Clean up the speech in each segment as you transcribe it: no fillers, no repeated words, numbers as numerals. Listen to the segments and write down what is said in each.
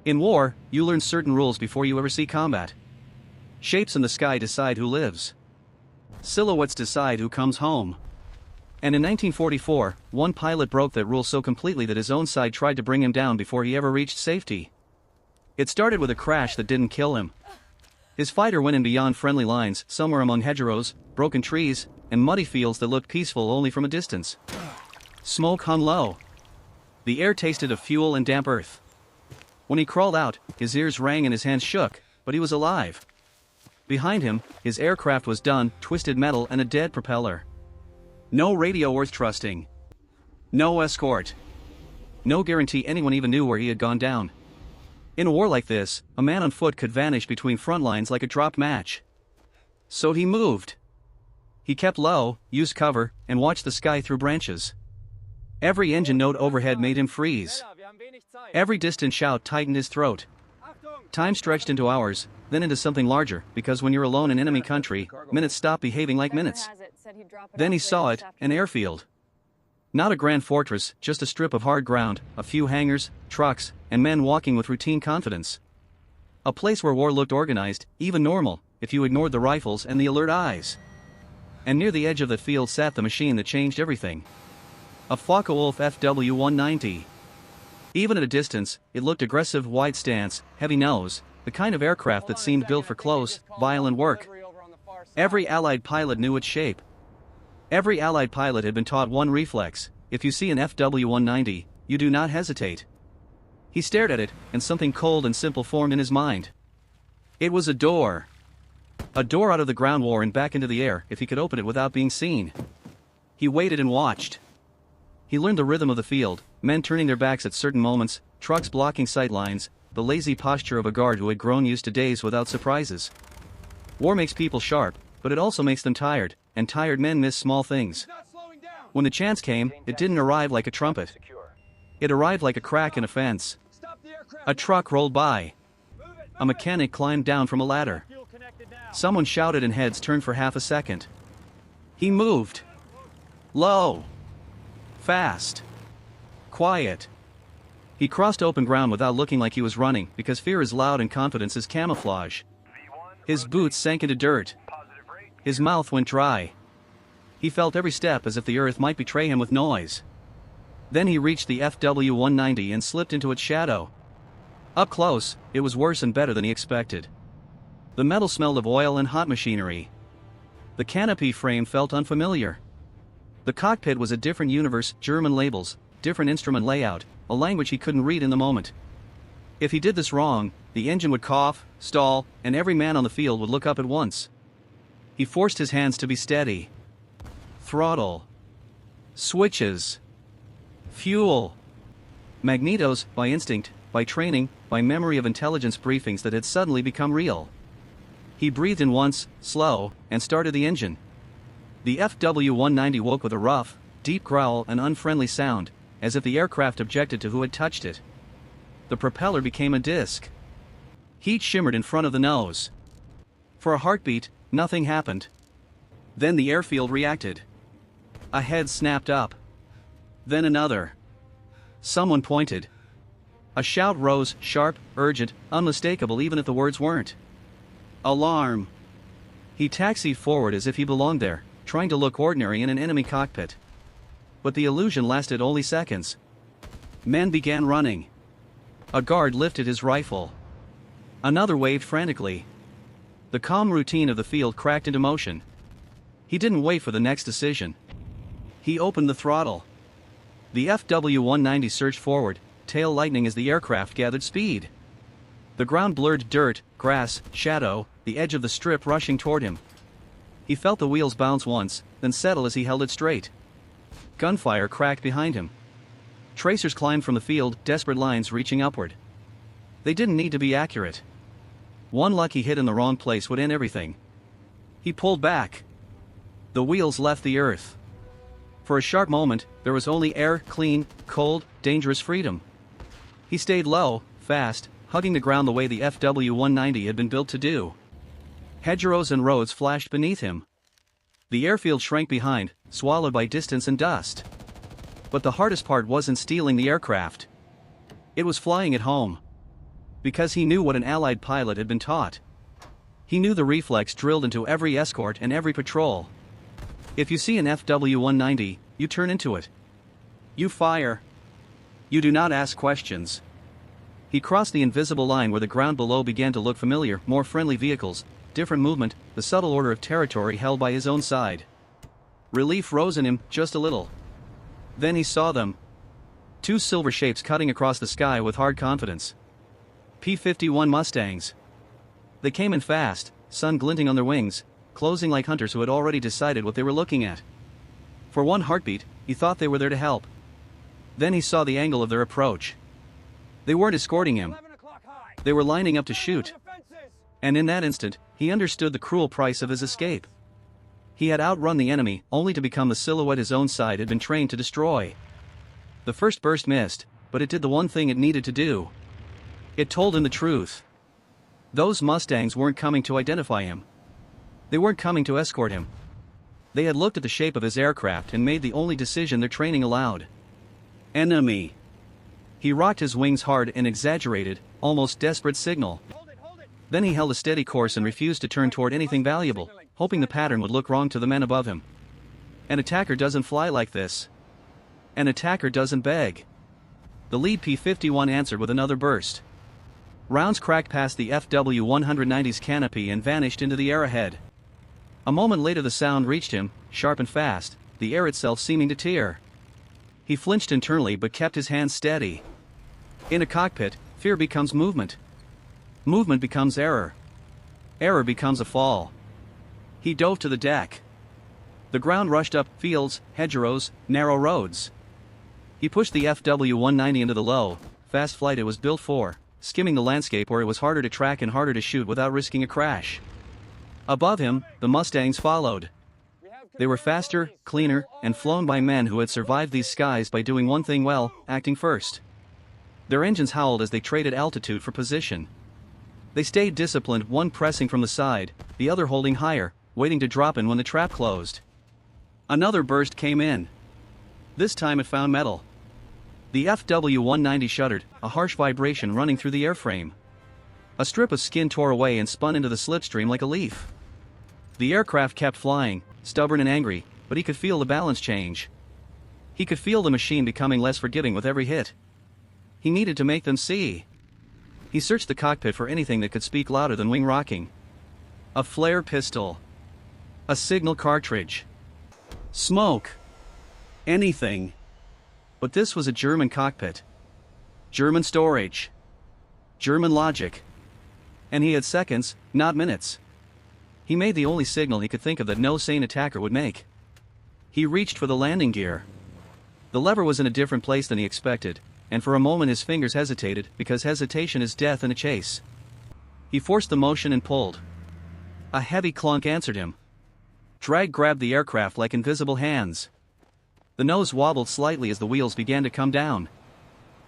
In war, you learn certain rules before you ever see combat. Shapes in the sky decide who lives. Silhouettes decide who comes home. And in 1944, one pilot broke that rule so completely that his own side tried to bring him down before he ever reached safety. It started with a crash that didn't kill him. His fighter went in beyond friendly lines, somewhere among hedgerows, broken trees, and muddy fields that looked peaceful only from a distance. Smoke hung low. The air tasted of fuel and damp earth. When he crawled out, his ears rang and his hands shook, but he was alive. Behind him, his aircraft was done, twisted metal and a dead propeller. No radio worth trusting. No escort. No guarantee anyone even knew where he had gone down. In a war like this, a man on foot could vanish between front lines like a dropped match. So he moved. He kept low, used cover, and watched the sky through branches. Every engine note overhead made him freeze. Every distant shout tightened his throat. Time stretched into hours, then into something larger, because when you're alone in enemy country, minutes stop behaving like minutes. Then he saw it, an airfield. Not a grand fortress, just a strip of hard ground, a few hangars, trucks, and men walking with routine confidence. A place where war looked organized, even normal, if you ignored the rifles and the alert eyes. And near the edge of the field sat the machine that changed everything. A Focke-Wulf Fw-190. Even at a distance, it looked aggressive, wide stance, heavy nose, the kind of aircraft that seemed built for close, violent work. Every Allied pilot knew its shape. Every Allied pilot had been taught one reflex: if you see an Fw-190, you do not hesitate. He stared at it, and something cold and simple formed in his mind. It was a door. A door out of the ground war and back into the air, if he could open it without being seen. He waited and watched. He learned the rhythm of the field, men turning their backs at certain moments, trucks blocking sight lines, the lazy posture of a guard who had grown used to days without surprises. War makes people sharp, but it also makes them tired, and tired men miss small things. When the chance came, it didn't arrive like a trumpet. It arrived like a crack in a fence. A truck rolled by. A mechanic climbed down from a ladder. Someone shouted and heads turned for half a second. He moved. Low. Fast. Quiet. He crossed open ground without looking like he was running, because fear is loud and confidence is camouflage. His boots sank into dirt. His mouth went dry. He felt every step as if the earth might betray him with noise. Then he reached the Fw-190 and slipped into its shadow. Up close, it was worse and better than he expected. The metal smelled of oil and hot machinery. The canopy frame felt unfamiliar. The cockpit was a different universe, German labels, different instrument layout, a language he couldn't read in the moment. If he did this wrong, the engine would cough, stall, and every man on the field would look up at once. He forced his hands to be steady. Throttle. Switches. Fuel. Magnetos, by instinct, by training, by memory of intelligence briefings that had suddenly become real. He breathed in once, slow, and started the engine. The Fw-190 woke with a rough, deep growl and unfriendly sound, as if the aircraft objected to who had touched it. The propeller became a disc. Heat shimmered in front of the nose. For a heartbeat, nothing happened. Then the airfield reacted. A head snapped up. Then another. Someone pointed. A shout rose, sharp, urgent, unmistakable even if the words weren't. Alarm! He taxied forward as if he belonged there, trying to look ordinary in an enemy cockpit. But the illusion lasted only seconds. Men began running. A guard lifted his rifle. Another waved frantically. The calm routine of the field cracked into motion. He didn't wait for the next decision. He opened the throttle. The Fw-190 surged forward, tail lightening as the aircraft gathered speed. The ground blurred dirt, grass, shadow, the edge of the strip rushing toward him. He felt the wheels bounce once, then settle as he held it straight. Gunfire cracked behind him. Tracers climbed from the field, desperate lines reaching upward. They didn't need to be accurate. One lucky hit in the wrong place would end everything. He pulled back. The wheels left the earth. For a sharp moment, there was only air, clean, cold, dangerous freedom. He stayed low, fast, hugging the ground the way the Fw-190 had been built to do. Hedgerows and roads flashed beneath him. The airfield shrank behind, swallowed by distance and dust. But the hardest part wasn't stealing the aircraft. It was flying it home. Because he knew what an Allied pilot had been taught. He knew the reflex drilled into every escort and every patrol. If you see an FW-190, you turn into it. You fire. You do not ask questions. He crossed the invisible line where the ground below began to look familiar, more friendly vehicles, different movement, the subtle order of territory held by his own side. Relief rose in him, just a little. Then he saw them. Two silver shapes cutting across the sky with hard confidence. P-51 Mustangs. They came in fast, sun glinting on their wings, closing like hunters who had already decided what they were looking at. For one heartbeat, he thought they were there to help. Then he saw the angle of their approach. They weren't escorting him. They were lining up to shoot. And in that instant, he understood the cruel price of his escape. He had outrun the enemy, only to become the silhouette his own side had been trained to destroy. The first burst missed, but it did the one thing it needed to do. It told him the truth. Those Mustangs weren't coming to identify him. They weren't coming to escort him. They had looked at the shape of his aircraft and made the only decision their training allowed. Enemy. He rocked his wings hard in exaggerated, almost desperate signal. Then he held a steady course and refused to turn toward anything valuable, hoping the pattern would look wrong to the men above him. An attacker doesn't fly like this. An attacker doesn't beg. The lead P-51 answered with another burst. Rounds cracked past the FW-190's canopy and vanished into the air ahead. A moment later the sound reached him, sharp and fast, the air itself seeming to tear. He flinched internally but kept his hands steady. In a cockpit, fear becomes movement. Movement becomes error. Error becomes a fall. He dove to the deck. The ground rushed up fields, hedgerows, narrow roads. He pushed the FW-190 into the low, fast flight it was built for, skimming the landscape where it was harder to track and harder to shoot without risking a crash. Above him, the Mustangs followed. They were faster, cleaner, and flown by men who had survived these skies by doing one thing well, acting first. Their engines howled as they traded altitude for position. They stayed disciplined, one pressing from the side, the other holding higher, waiting to drop in when the trap closed. Another burst came in. This time it found metal. The FW-190 shuddered, a harsh vibration running through the airframe. A strip of skin tore away and spun into the slipstream like a leaf. The aircraft kept flying, stubborn and angry, but he could feel the balance change. He could feel the machine becoming less forgiving with every hit. He needed to make them see. He searched the cockpit for anything that could speak louder than wing rocking. A flare pistol. A signal cartridge. Smoke. Anything. But this was a German cockpit. German storage. German logic. And he had seconds, not minutes. He made the only signal he could think of that no sane attacker would make. He reached for the landing gear. The lever was in a different place than he expected, and for a moment his fingers hesitated, because hesitation is death in a chase. He forced the motion and pulled. A heavy clunk answered him. Drag grabbed the aircraft like invisible hands. The nose wobbled slightly as the wheels began to come down.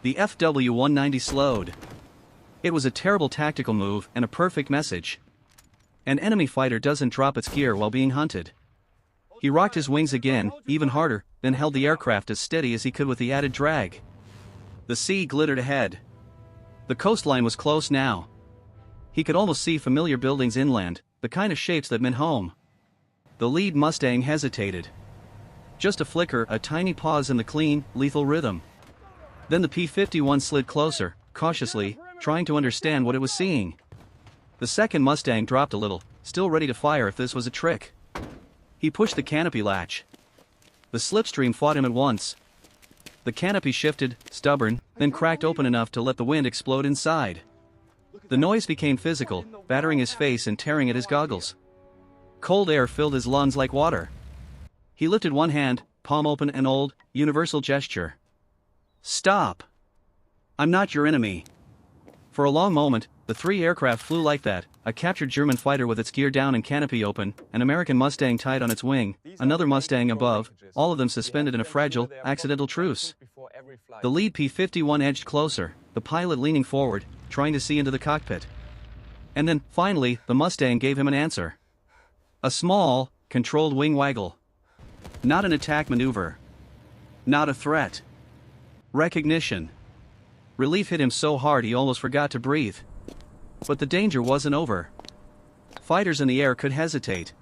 The FW-190 slowed. It was a terrible tactical move and a perfect message. An enemy fighter doesn't drop its gear while being hunted. He rocked his wings again, even harder, then held the aircraft as steady as he could with the added drag. The sea glittered ahead. The coastline was close now. He could almost see familiar buildings inland, the kind of shapes that meant home. The lead Mustang hesitated. Just a flicker, a tiny pause in the clean, lethal rhythm. Then the P-51 slid closer, cautiously, trying to understand what it was seeing. The second Mustang dropped a little, still ready to fire if this was a trick. He pushed the canopy latch. The slipstream fought him at once. The canopy shifted, stubborn, then cracked open enough to let the wind explode inside. The noise became physical, battering his face and tearing at his goggles. Cold air filled his lungs like water. He lifted one hand, palm open, an old, universal gesture. Stop! I'm not your enemy. For a long moment, the three aircraft flew like that, a captured German fighter with its gear down and canopy open, an American Mustang tied on its wing, another Mustang above, all of them suspended in a fragile, accidental truce. The lead P-51 edged closer, the pilot leaning forward, trying to see into the cockpit. And then, finally, the Mustang gave him an answer. A small, controlled wing waggle. Not an attack maneuver. Not a threat. Recognition. Relief hit him so hard he almost forgot to breathe. But the danger wasn't over. Fighters in the air could hesitate.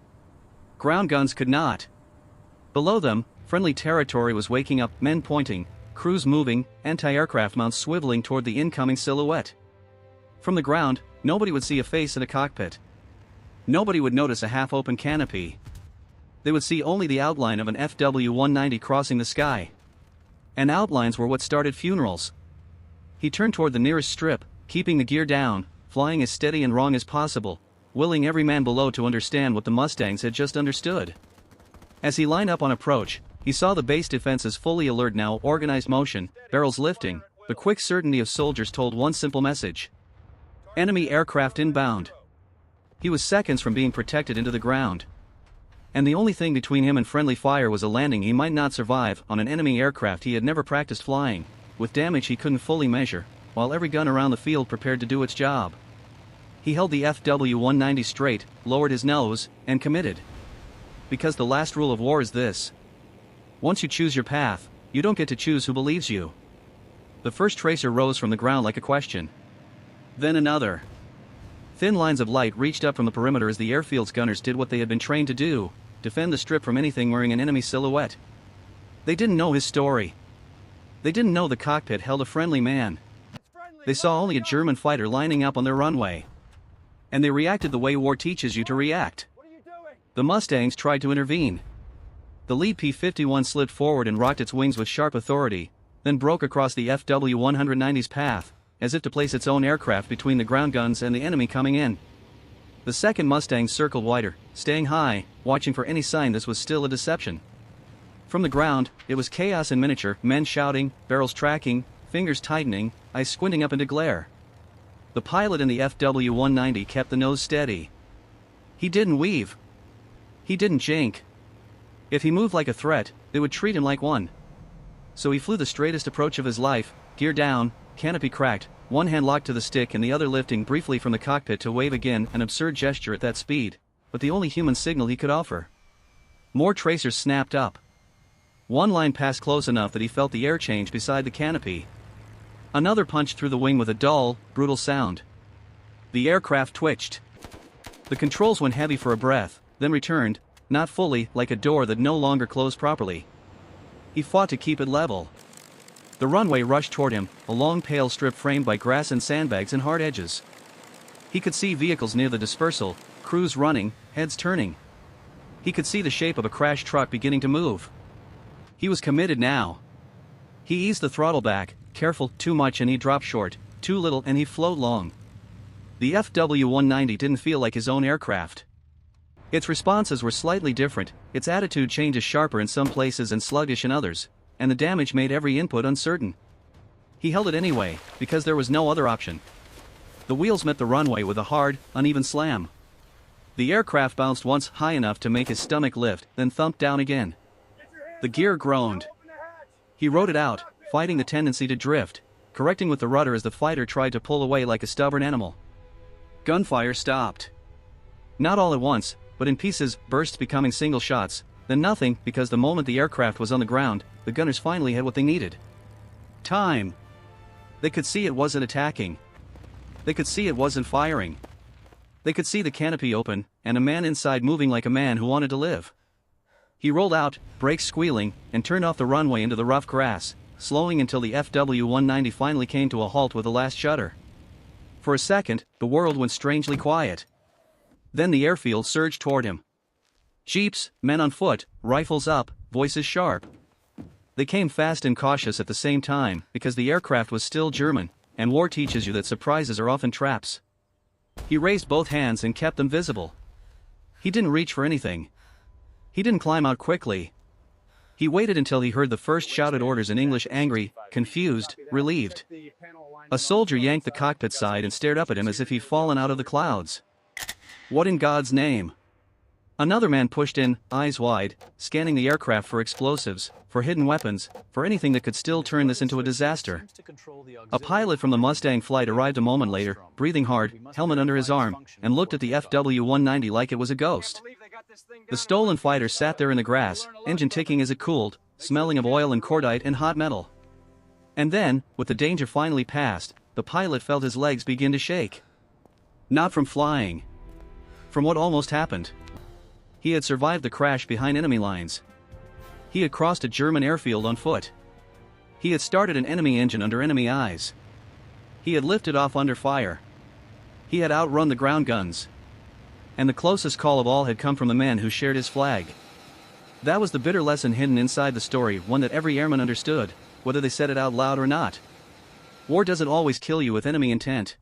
Ground guns could not. Below them, friendly territory was waking up, men pointing, crews moving, anti-aircraft mounts swiveling toward the incoming silhouette. From the ground, nobody would see a face in a cockpit. Nobody would notice a half-open canopy. They would see only the outline of an FW-190 crossing the sky. And outlines were what started funerals. He turned toward the nearest strip, keeping the gear down, flying as steady and wrong as possible, willing every man below to understand what the Mustangs had just understood. As he lined up on approach, he saw the base defenses fully alert now, organized motion, barrels lifting. The quick certainty of soldiers told one simple message. Enemy aircraft inbound. He was seconds from being protected into the ground. And the only thing between him and friendly fire was a landing he might not survive on an enemy aircraft he had never practiced flying, with damage he couldn't fully measure, while every gun around the field prepared to do its job. He held the FW-190 straight, lowered his nose, and committed. Because the last rule of war is this. Once you choose your path, you don't get to choose who believes you. The first tracer rose from the ground like a question. Then another. Thin lines of light reached up from the perimeter as the airfield's gunners did what they had been trained to do, defend the strip from anything wearing an enemy silhouette. They didn't know his story. They didn't know the cockpit held a friendly man. They saw only a German fighter lining up on their runway. And they reacted the way war teaches you to react. The Mustangs tried to intervene. The lead P-51 slid forward and rocked its wings with sharp authority, then broke across the FW-190's path, as if to place its own aircraft between the ground guns and the enemy coming in. The second Mustang circled wider, staying high, watching for any sign this was still a deception. From the ground, it was chaos in miniature, men shouting, barrels tracking, fingers tightening, eyes squinting up into glare. The pilot in the FW-190 kept the nose steady. He didn't weave. He didn't jink. If he moved like a threat, they would treat him like one. So he flew the straightest approach of his life, gear down, canopy cracked, one hand locked to the stick and the other lifting briefly from the cockpit to wave again, an absurd gesture at that speed, but the only human signal he could offer. More tracers snapped up. One line passed close enough that he felt the air change beside the canopy. Another punched through the wing with a dull, brutal sound. The aircraft twitched. The controls went heavy for a breath, then returned, not fully, like a door that no longer closed properly. He fought to keep it level. The runway rushed toward him, a long pale strip framed by grass and sandbags and hard edges. He could see vehicles near the dispersal, crews running, heads turning. He could see the shape of a crashed truck beginning to move. He was committed now. He eased the throttle back, careful, too much and he dropped short, too little and he flowed long. The FW-190 didn't feel like his own aircraft. Its responses were slightly different, its attitude changes sharper in some places and sluggish in others, and the damage made every input uncertain. He held it anyway, because there was no other option. The wheels met the runway with a hard, uneven slam. The aircraft bounced once high enough to make his stomach lift, then thumped down again. The gear groaned. He rode it out, fighting the tendency to drift, correcting with the rudder as the fighter tried to pull away like a stubborn animal. Gunfire stopped. Not all at once, but in pieces, bursts becoming single shots, then nothing, because the moment the aircraft was on the ground, the gunners finally had what they needed. Time. They could see it wasn't attacking. They could see it wasn't firing. They could see the canopy open, and a man inside moving like a man who wanted to live. He rolled out, brakes squealing, and turned off the runway into the rough grass, slowing until the FW-190 finally came to a halt with the last shudder. For a second, the world went strangely quiet. Then the airfield surged toward him. Jeeps, men on foot, rifles up, voices sharp. They came fast and cautious at the same time, because the aircraft was still German, and war teaches you that surprises are often traps. He raised both hands and kept them visible. He didn't reach for anything. He didn't climb out quickly. He waited until he heard the first shouted orders in English, angry, confused, relieved. A soldier yanked the cockpit side and stared up at him as if he'd fallen out of the clouds. What in God's name? Another man pushed in, eyes wide, scanning the aircraft for explosives, for hidden weapons, for anything that could still turn this into a disaster. A pilot from the Mustang flight arrived a moment later, breathing hard, helmet under his arm, and looked at the FW-190 like it was a ghost. The stolen fighter sat there in the grass, engine ticking as it cooled, smelling of oil and cordite and hot metal. And then, with the danger finally past, the pilot felt his legs begin to shake. Not from flying. From what almost happened. He had survived the crash behind enemy lines. He had crossed a German airfield on foot. He had started an enemy engine under enemy eyes. He had lifted off under fire. He had outrun the ground guns. And the closest call of all had come from the men who shared his flag. That was the bitter lesson hidden inside the story, one that every airman understood, whether they said it out loud or not. War doesn't always kill you with enemy intent.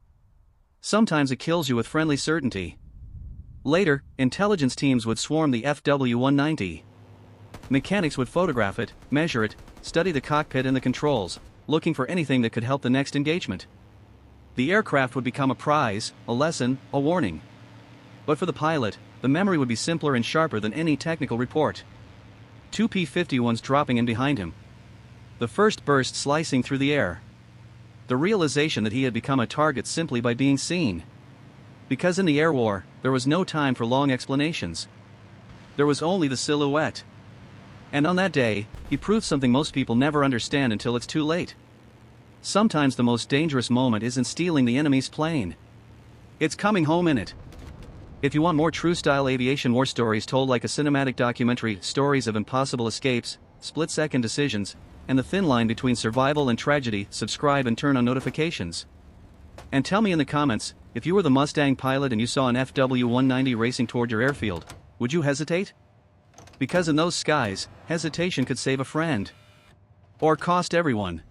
Sometimes it kills you with friendly certainty. Later, intelligence teams would swarm the FW-190. Mechanics would photograph it, measure it, study the cockpit and the controls, looking for anything that could help the next engagement. The aircraft would become a prize, a lesson, a warning. But for the pilot, the memory would be simpler and sharper than any technical report. 2 P-51s dropping in behind him. The first burst slicing through the air. The realization that he had become a target simply by being seen. Because in the air war, there was no time for long explanations. There was only the silhouette. And on that day, he proved something most people never understand until it's too late. Sometimes the most dangerous moment isn't stealing the enemy's plane. It's coming home in it. If you want more true-style aviation war stories told like a cinematic documentary, stories of impossible escapes, split-second decisions, and the thin line between survival and tragedy, subscribe and turn on notifications. And tell me in the comments, if you were the Mustang pilot and you saw an FW-190 racing toward your airfield, would you hesitate? Because in those skies, hesitation could save a friend. Or cost everyone.